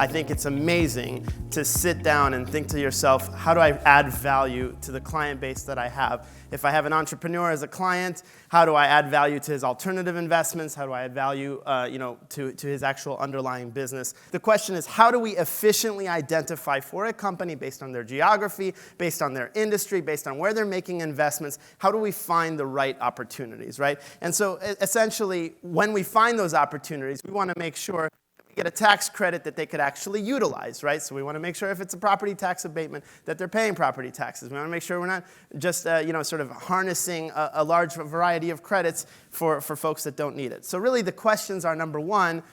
I think it's amazing to sit down and think to yourself, how do I add value to the client base that I have? If I have an entrepreneur as a client, how do I add value to his alternative investments? How do I add value to his actual underlying business? The question is, how do we efficiently identify for a company based on their geography, based on their industry, based on where they're making investments, how do we find the right opportunities, right? And so essentially, when we find those opportunities, we want to make sure get a tax credit that they could actually utilize, right? So we want to make sure if it's a property tax abatement that they're paying property taxes. We want to make sure we're not just sort of harnessing a large variety of credits for folks that don't need it. So really the questions are, number one,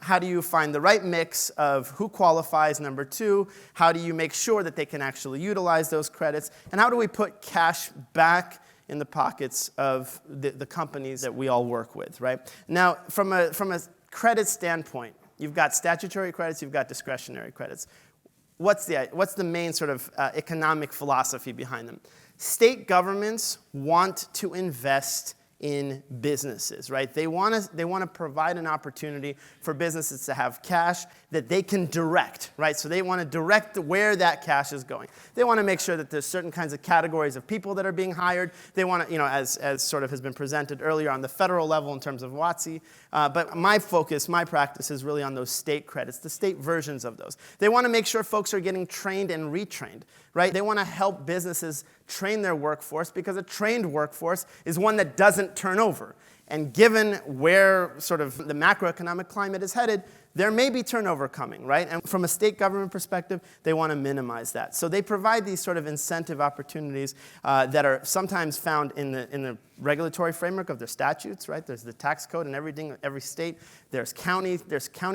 how do you find the right mix of who qualifies? Number two, how do you make sure that they can actually utilize those credits? And how do we put cash back in the pockets of the companies that we all work with, right? Now, from a credit standpoint, you've got statutory credits, you've got discretionary credits. What's the main sort of economic philosophy behind them? State governments want to invest in businesses, right? They want to provide an opportunity for businesses to have cash that they can direct, right? So they want to direct where that cash is going. They want to make sure that there's certain kinds of categories of people that are being hired. They want to, as sort of has been presented earlier on the federal level in terms of WOTC. But my focus, my practice is really on those state credits, the state versions of those. They want to make sure folks are getting trained and retrained, right? They want to help businesses train their workforce because a trained workforce is one that doesn't turn over. And given where sort of the macroeconomic climate is headed, there may be turnover coming, right? And from a state government perspective, they want to minimize that. So they provide these sort of incentive opportunities that are sometimes found in the regulatory framework of their statutes, right? There's the tax code and every state. There's county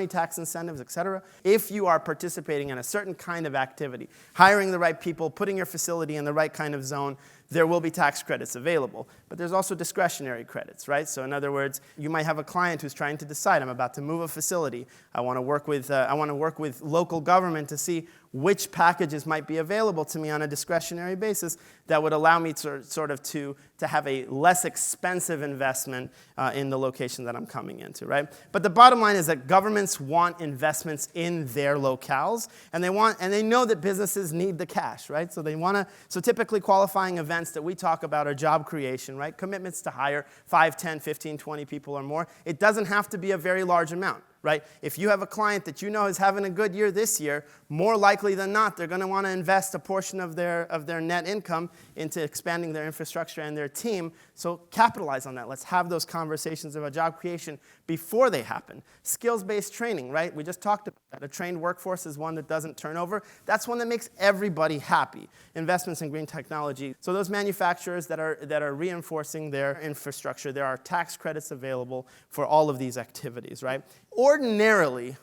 tax incentives, et cetera. If you are participating in a certain kind of activity, hiring the right people, putting your facility in the right kind of zone, there will be tax credits available. But there's also discretionary credits, right? So in other words, you might have a client who's trying to decide, I'm about to move a facility. I want to work with local government to see which packages might be available to me on a discretionary basis that would allow me to have a less expensive investment in the location that I'm coming into, right? But the bottom line is that governments want investments in their locales, and they know that businesses need the cash, right? So typically qualifying events that we talk about are job creation, right? Commitments to hire 5, 10, 15, 20 people or more. It doesn't have to be a very large amount, right? If you have a client that you know is having a good year this year, more likely than not, they're going to want to invest a portion of their net income into expanding their infrastructure and their team. So capitalize on that. Let's have those conversations about job creation before they happen. Skills-based training, right? We just talked about that. A trained workforce is one that doesn't turn over. That's one that makes everybody happy. Investments in green technology. So those manufacturers that are reinforcing their infrastructure, there are tax credits available for all of these activities, right? Ordinarily,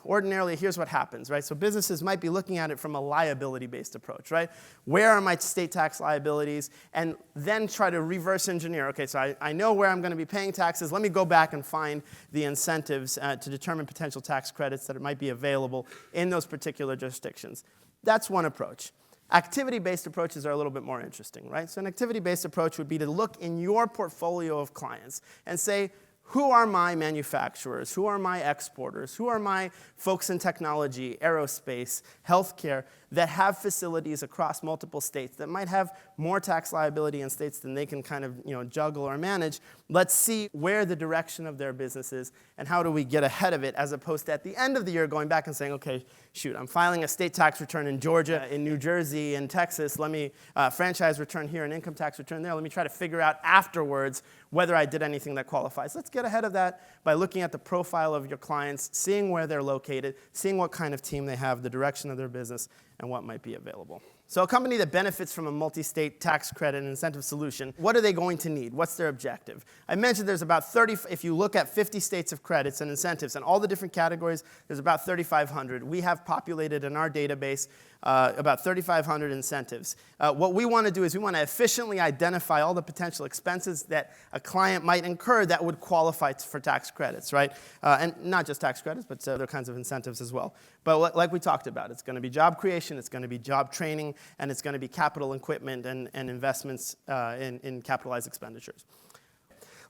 here's what happens, right? So businesses might be looking at it from a liability-based approach, right? Where are my state tax liabilities? And then try to reverse engineer. Okay, so I know where I'm going to be paying taxes. Let me go back and find the incentives to determine potential tax credits that might be available in those particular jurisdictions. That's one approach. Activity-based approaches are a little bit more interesting, right? So an activity-based approach would be to look in your portfolio of clients and say, who are my manufacturers? Who are my exporters? Who are my folks in technology, aerospace, healthcare that have facilities across multiple states that might have more tax liability in states than they can kind of juggle or manage? Let's see where the direction of their business is and how do we get ahead of it, as opposed to at the end of the year going back and saying, okay, shoot, I'm filing a state tax return in Georgia, in New Jersey, in Texas. Let me franchise return here, an income tax return there. Let me try to figure out afterwards whether I did anything that qualifies. Let's get ahead of that by looking at the profile of your clients, seeing where they're located, seeing what kind of team they have, the direction of their business, and what might be available. So a company that benefits from a multi-state tax credit and incentive solution, what are they going to need? What's their objective? I mentioned there's about 30, if you look at 50 states of credits and incentives and all the different categories, there's about 3,500. We have populated in our database about 3,500 incentives. What we want to do is we want to efficiently identify all the potential expenses that a client might incur that would qualify for tax credits, right? And not just tax credits, but other kinds of incentives as well. But like we talked about, it's going to be job creation, it's going to be job training, and it's going to be capital equipment and investments in capitalized expenditures.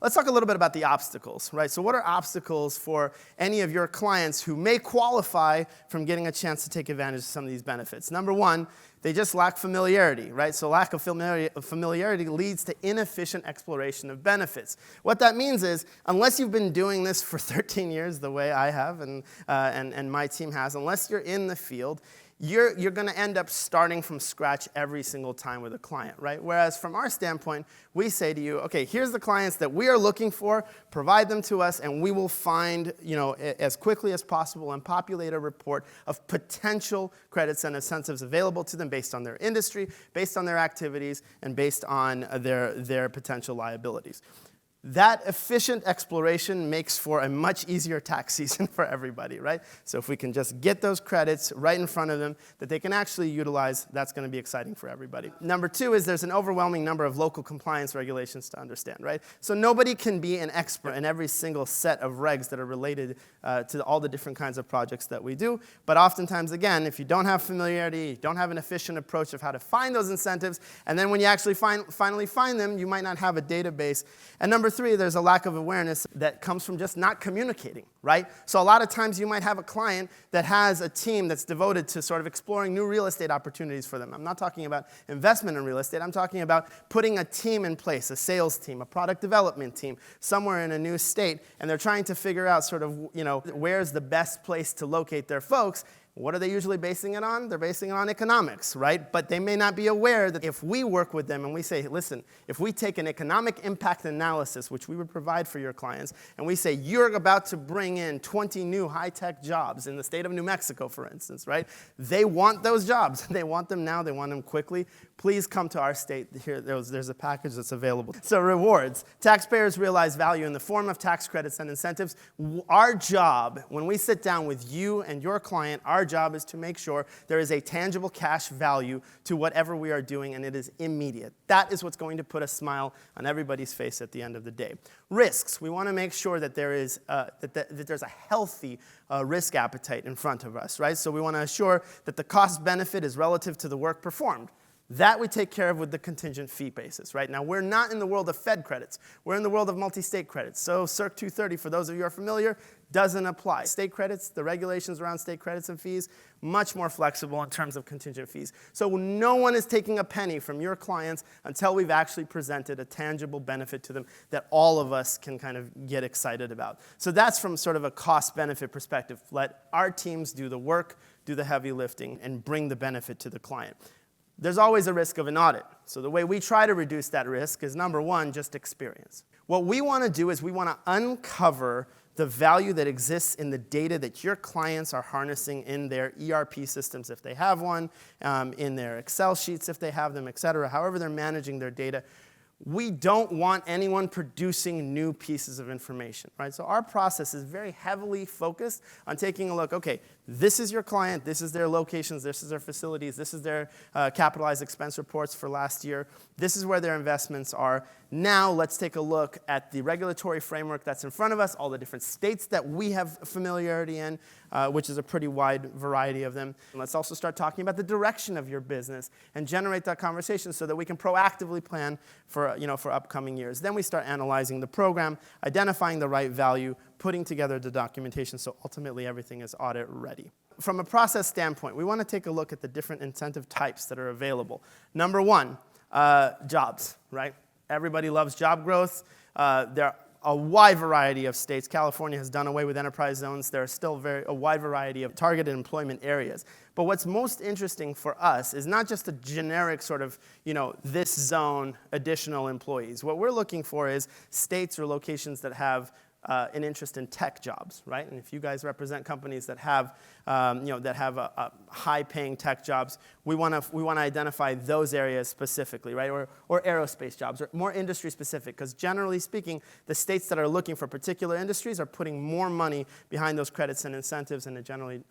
Let's talk a little bit about the obstacles, right? So what are obstacles for any of your clients who may qualify from getting a chance to take advantage of some of these benefits? Number one, they just lack familiarity, right? So lack of familiarity leads to inefficient exploration of benefits. What that means is, unless you've been doing this for 13 years, the way I have and my team has, unless you're in the field, you're going to end up starting from scratch every single time with a client, right? Whereas from our standpoint, we say to you, okay, here's the clients that we are looking for, provide them to us, and we will find, as quickly as possible and populate a report of potential credits and incentives available to them based on their industry, based on their activities, and based on their potential liabilities. That efficient exploration makes for a much easier tax season for everybody, right? So if we can just get those credits right in front of them that they can actually utilize, that's going to be exciting for everybody. Number two is there's an overwhelming number of local compliance regulations to understand, right? So nobody can be an expert in every single set of regs that are related to all the different kinds of projects that we do. But oftentimes, again, if you don't have familiarity, you don't have an efficient approach of how to find those incentives, and then when you actually finally find them, you might not have a database. And number three, there's a lack of awareness that comes from just not communicating, right? So a lot of times you might have a client that has a team that's devoted to sort of exploring new real estate opportunities for them. I'm not talking about investment in real estate. I'm talking about putting a team in place, a sales team, a product development team, somewhere in a new state, and they're trying to figure out sort of, where's the best place to locate their folks. What are they usually basing it on? They're basing it on economics, right? But they may not be aware that if we work with them and we say, listen, if we take an economic impact analysis, which we would provide for your clients, and we say, you're about to bring in 20 new high-tech jobs in the state of New Mexico, for instance, right? They want those jobs. They want them now. They want them quickly. Please come to our state. Here, there's a package that's available. So rewards. Taxpayers realize value in the form of tax credits and incentives. Our job, when we sit down with you and your client, our job is to make sure there is a tangible cash value to whatever we are doing, and it is immediate. That is what's going to put a smile on everybody's face at the end of the day. Risks. We want to make sure that there is that there's a healthy risk appetite in front of us, right? So we want to assure that the cost benefit is relative to the work performed. That we take care of with the contingent fee basis, right? Now, we're not in the world of Fed credits. We're in the world of multi-state credits. So Circ 230, for those of you who are familiar, doesn't apply. State credits, the regulations around state credits and fees, much more flexible in terms of contingent fees. So no one is taking a penny from your clients until we've actually presented a tangible benefit to them that all of us can kind of get excited about. So that's from sort of a cost-benefit perspective. Let our teams do the work, do the heavy lifting, and bring the benefit to the client. There's always a risk of an audit. So the way we try to reduce that risk is, number one, just experience. What we want to do is we want to uncover the value that exists in the data that your clients are harnessing in their ERP systems if they have one, in their Excel sheets if they have them, et cetera, however they're managing their data. We don't want anyone producing new pieces of information, right? So our process is very heavily focused on taking a look, okay, this is your client, this is their locations, this is their facilities, this is their capitalized expense reports for last year, this is where their investments are. Now let's take a look at the regulatory framework that's in front of us, all the different states that we have familiarity in, which is a pretty wide variety of them. And let's also start talking about the direction of your business and generate that conversation so that we can proactively plan for upcoming years. Then we start analyzing the program, identifying the right value, putting together the documentation so ultimately everything is audit ready. From a process standpoint, we want to take a look at the different incentive types that are available. Number one, jobs, right? Everybody loves job growth. There are a wide variety of states. California has done away with enterprise zones. There are still a wide variety of targeted employment areas. But what's most interesting for us is not just a generic sort of, this zone additional employees. What we're looking for is states or locations that have an interest in tech jobs, right? And if you guys represent companies that have, a high-paying tech jobs, we want to identify those areas specifically, right? Or aerospace jobs, or more industry-specific, because generally speaking, the states that are looking for particular industries are putting more money behind those credits and incentives, and it generally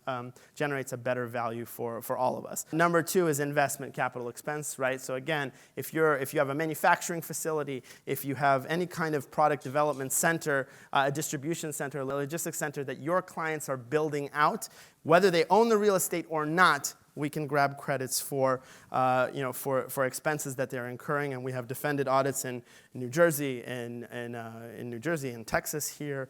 generates a better value for all of us. Number two is investment capital expense, right? So again, if you have a manufacturing facility, if you have any kind of product development center, a distribution center, a logistics center that your clients are building out, whether they own the real estate or not, we can grab credits for, for expenses that they're incurring, and we have defended audits in New Jersey, in Texas here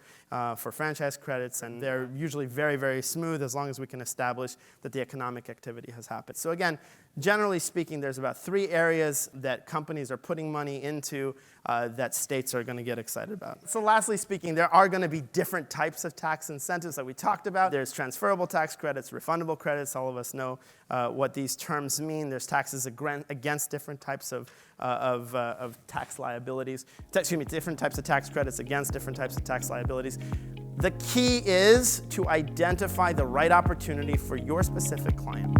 for franchise credits, and they're usually very, very smooth as long as we can establish that the economic activity has happened. So again, generally speaking, there's about 3 areas that companies are putting money into that states are going to get excited about. So lastly speaking, there are going to be different types of tax incentives that we talked about. There's transferable tax credits, refundable credits. All of us know what these terms mean. There's taxes against different types of tax liabilities. Different types of tax credits against different types of tax liabilities. The key is to identify the right opportunity for your specific client.